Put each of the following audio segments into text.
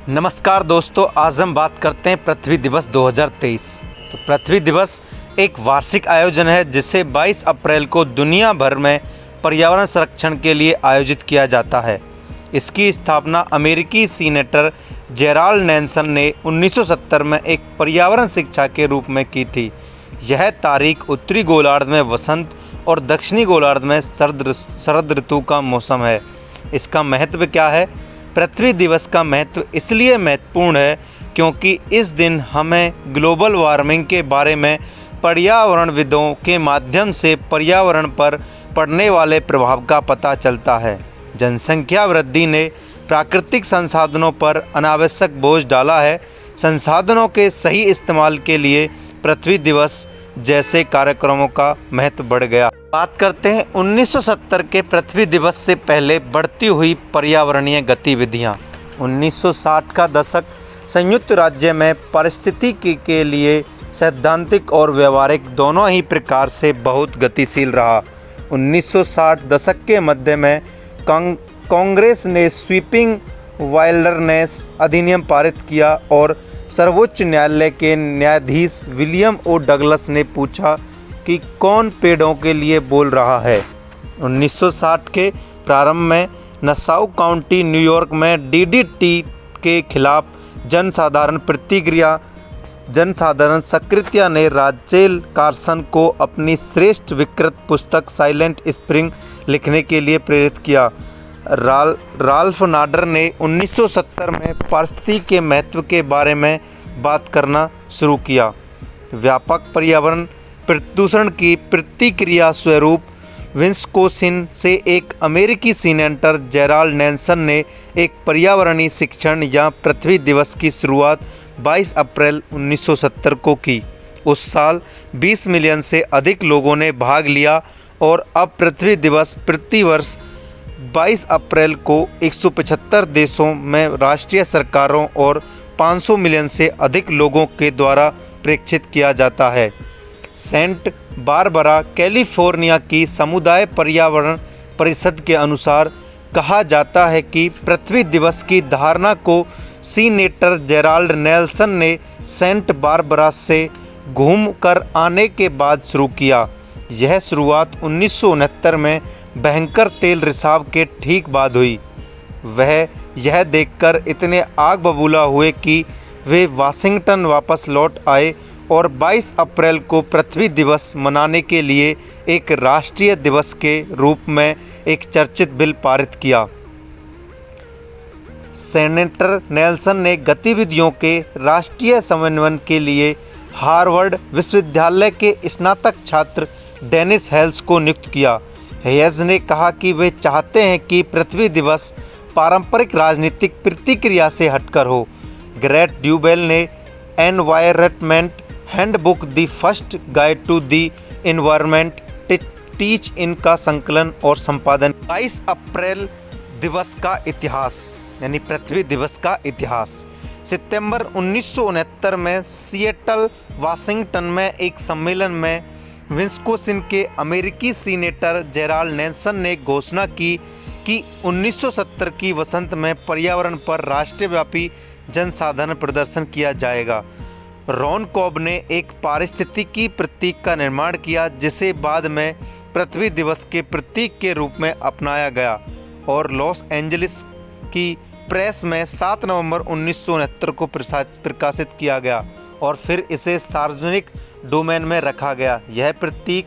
नमस्कार दोस्तों, आज हम बात करते हैं पृथ्वी दिवस 2023। तो पृथ्वी दिवस एक वार्षिक आयोजन है जिसे 22 अप्रैल को दुनिया भर में पर्यावरण संरक्षण के लिए आयोजित किया जाता है। इसकी स्थापना अमेरिकी सीनेटर जेराल्ड नैल्सन ने 1970 में एक पर्यावरण शिक्षा के रूप में की थी। यह तारीख उत्तरी गोलार्ध में वसंत और दक्षिणी गोलार्ध में शरद ऋतु का मौसम है। इसका महत्व क्या है? पृथ्वी दिवस का महत्व इसलिए महत्वपूर्ण है क्योंकि इस दिन हमें ग्लोबल वार्मिंग के बारे में पर्यावरणविदों के माध्यम से पर्यावरण पर पड़ने वाले प्रभाव का पता चलता है। जनसंख्या वृद्धि ने प्राकृतिक संसाधनों पर अनावश्यक बोझ डाला है। संसाधनों के सही इस्तेमाल के लिए पृथ्वी दिवस जैसे कार्यक्रमों का महत्व बढ़ गया। बात करते हैं 1970 के पृथ्वी दिवस से पहले बढ़ती हुई पर्यावरणीय गतिविधियां। 1960 का दशक संयुक्त राज्य में पारिस्थितिकी के लिए सैद्धांतिक और व्यवहारिक दोनों ही प्रकार से बहुत गतिशील रहा। 1960 दशक के मध्य में कांग्रेस ने स्वीपिंग वाइल्डरनेस अधिनियम पारित किया और सर्वोच्च न्यायालय के न्यायाधीश विलियम ओ डगलस ने पूछा कि कौन पेड़ों के लिए बोल रहा है। 1960 के प्रारंभ में नसाउ काउंटी न्यूयॉर्क में डीडीटी के खिलाफ जनसाधारण सक्रियता ने राचेल कार्सन को अपनी श्रेष्ठ विकृत पुस्तक साइलेंट स्प्रिंग लिखने के लिए प्रेरित किया। राल्फ नाडर ने 1970 में पारिस्थितिकी के महत्व के बारे में बात करना शुरू किया। व्यापक पर्यावरण प्रदूषण की प्रतिक्रिया स्वरूप विस्कोसिन से एक अमेरिकी सीनेटर जेराल्ड नैल्सन ने एक पर्यावरणीय शिक्षण या पृथ्वी दिवस की शुरुआत 22 अप्रैल 1970 को की। उस साल 20 मिलियन से अधिक लोगों ने भाग लिया और अब पृथ्वी दिवस प्रतिवर्ष 22 अप्रैल को 175 देशों में राष्ट्रीय सरकारों और 500 मिलियन से अधिक लोगों के द्वारा प्रेक्षित किया जाता है। सेंट बारबरा कैलिफोर्निया की समुदाय पर्यावरण परिषद के अनुसार कहा जाता है कि पृथ्वी दिवस की धारणा को सीनेटर जेराल्ड नैल्सन ने सेंट बारबरा से घूम कर आने के बाद शुरू किया। यह शुरुआत 1969 में भयंकर तेल रिसाव के ठीक बाद हुई। वह यह देखकर इतने आग बबूला हुए कि वे वाशिंगटन वापस लौट आए और 22 अप्रैल को पृथ्वी दिवस मनाने के लिए एक राष्ट्रीय दिवस के रूप में एक चर्चित बिल पारित किया। सेनेटर नेल्सन ने गतिविधियों के राष्ट्रीय समन्वयन के लिए हार्वर्ड विश्वविद्यालय के स्नातक छात्र डेनिस हेल्स को नियुक्त किया। हेयस ने कहा कि वे चाहते हैं कि पृथ्वी दिवस पारंपरिक राजनीतिक प्रतिक्रिया से हटकर हो। ग्रेट ड्यूबेल ने environment handbook the first guide to the environment teach in का संकलन और संपादन। 22 अप्रैल दिवस का इतिहास यानी पृथ्वी दिवस का इतिहास। सितंबर 1969 में सिएटल वाशिंगटन में एक सम्मेलन में विस्कोसिन के अमेरिकी सीनेटर जेराल्ड नैल्सन ने घोषणा की कि 1970 की वसंत में पर्यावरण पर राष्ट्रव्यापी जनसाधारण प्रदर्शन किया जाएगा। रॉन कॉब ने एक पारिस्थितिकी प्रतीक का निर्माण किया जिसे बाद में पृथ्वी दिवस के प्रतीक के रूप में अपनाया गया और लॉस एंजलिस की प्रेस में 7 नवंबर 1969 को प्रकाशित किया गया और फिर इसे सार्वजनिक डोमेन में रखा गया। यह प्रतीक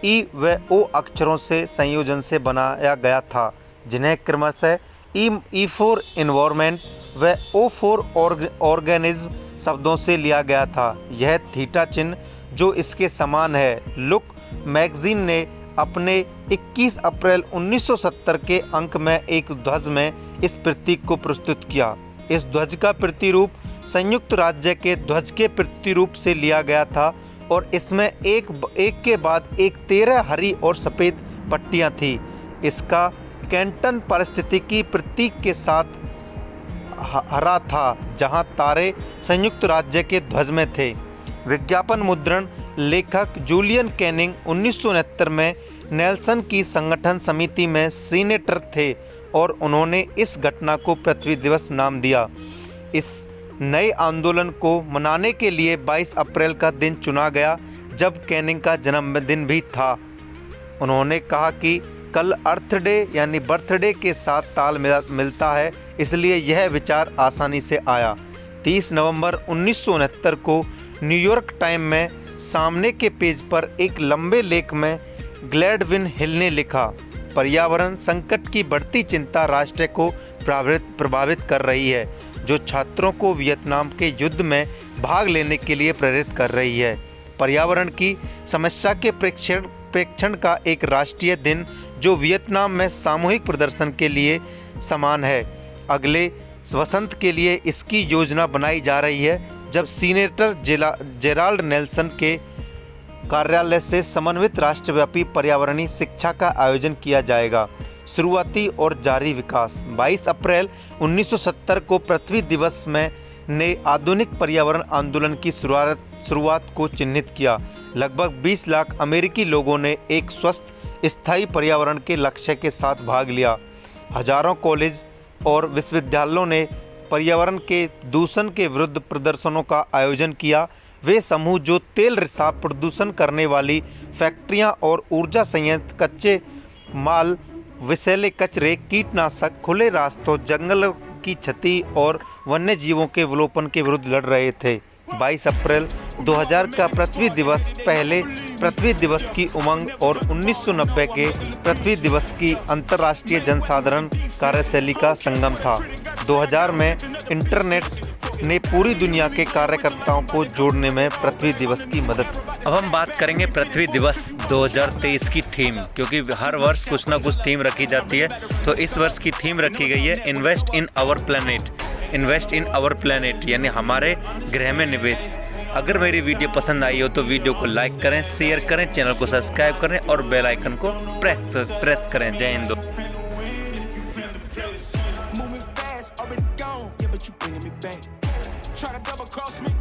ई व ओ अक्षरों से संयोजन से बनाया गया था जिन्हें क्रमशः ई फॉर एनवायरनमेंट व ओ फॉर ऑर्गेनिज्म शब्दों से लिया गया था। यह थीटा चिन्ह जो इसके समान है। लुक मैगजीन ने अपने 21 अप्रैल 1970 के अंक में एक ध्वज में इस प्रतीक को प्रस्तुत किया। इस ध्वज का प्रतिरूप संयुक्त राज्य के ध्वज के प्रतिरूप से लिया गया था और इसमें एक के बाद एक 13 हरी और सफ़ेद पट्टियां थी। इसका कैंटन पारिस्थितिकी प्रतीक के साथ हरा था जहां तारे संयुक्त राज्य के ध्वज में थे। विज्ञापन मुद्रण लेखक जूलियन कैनिंग 1969 में नेल्सन की संगठन समिति में सीनेटर थे और उन्होंने इस घटना को पृथ्वी दिवस नाम दिया। इस नए आंदोलन को मनाने के लिए 22 अप्रैल का दिन चुना गया, जब कैनिंग का जन्मदिन भी था। उन्होंने कहा कि कल अर्थ डे यानी बर्थडे के साथ ताल मिलता है, इसलिए यह विचार आसानी से आया। 30 नवंबर 1969 को न्यूयॉर्क टाइम में सामने के पेज पर एक लंबे लेख में ग्लैडविन हिल ने लिखा, पर्यावरण संकट की बढ़ती चिंता राष्ट्र को प्रभावित कर रही है, जो छात्रों को वियतनाम के युद्ध में भाग लेने के लिए प्रेरित कर रही है। पर्यावरण की समस्या के प्रेक्षण का एक राष्ट्रीय दिन जो वियतनाम में सामूहिक प्रदर्शन के लिए समान है। अगले वसंत के लिए इसकी योजना बनाई जा रही है, जब सीनेटर जेराल्ड नेल्सन के कार्यालय से समन्वित राष्ट्रव्यापी पर्यावरणीय शिक्षा का आयोजन किया जाएगा। शुरुआती और जारी विकास। 22 अप्रैल 1970 को पृथ्वी दिवस ने आधुनिक पर्यावरण आंदोलन की शुरुआत को चिन्हित किया। लगभग 20 लाख अमेरिकी लोगों ने एक स्वस्थ स्थायी पर्यावरण के लक्ष्य के साथ भाग लिया। हजारों कॉलेज और विश्वविद्यालयों ने पर्यावरण के दूषण के विरुद्ध प्रदर्शनों का आयोजन किया। वे समूह जो तेल रिसाव, प्रदूषण करने वाली फैक्ट्रियां और ऊर्जा संयंत्र, कच्चे माल, विषैले कचरे, कीटनाशक, खुले रास्तों, जंगल की क्षति और वन्य जीवों के विलोपन के विरुद्ध लड़ रहे थे। 22 अप्रैल 2000 का पृथ्वी दिवस पहले पृथ्वी दिवस की उमंग और 1990 के पृथ्वी दिवस की अंतर्राष्ट्रीय जनसाधारण कार्यशैली का संगम था। 2000 में इंटरनेट ने पूरी दुनिया के कार्यकर्ताओं को जोड़ने में पृथ्वी दिवस की मदद। अब हम बात करेंगे पृथ्वी दिवस 2023 की थीम, क्योंकि हर वर्ष कुछ ना कुछ थीम रखी जाती है। तो इस वर्ष की थीम रखी गई है invest in our planet. Invest in our planet यानी हमारे ग्रह में निवेश। अगर मेरी वीडियो पसंद आई हो तो वीडियो को लाइक करें, शेयर करें, चैनल को सब्सक्राइब करें और बेल आइकन को प्रेस करें। जय Hind. Try to double cross me.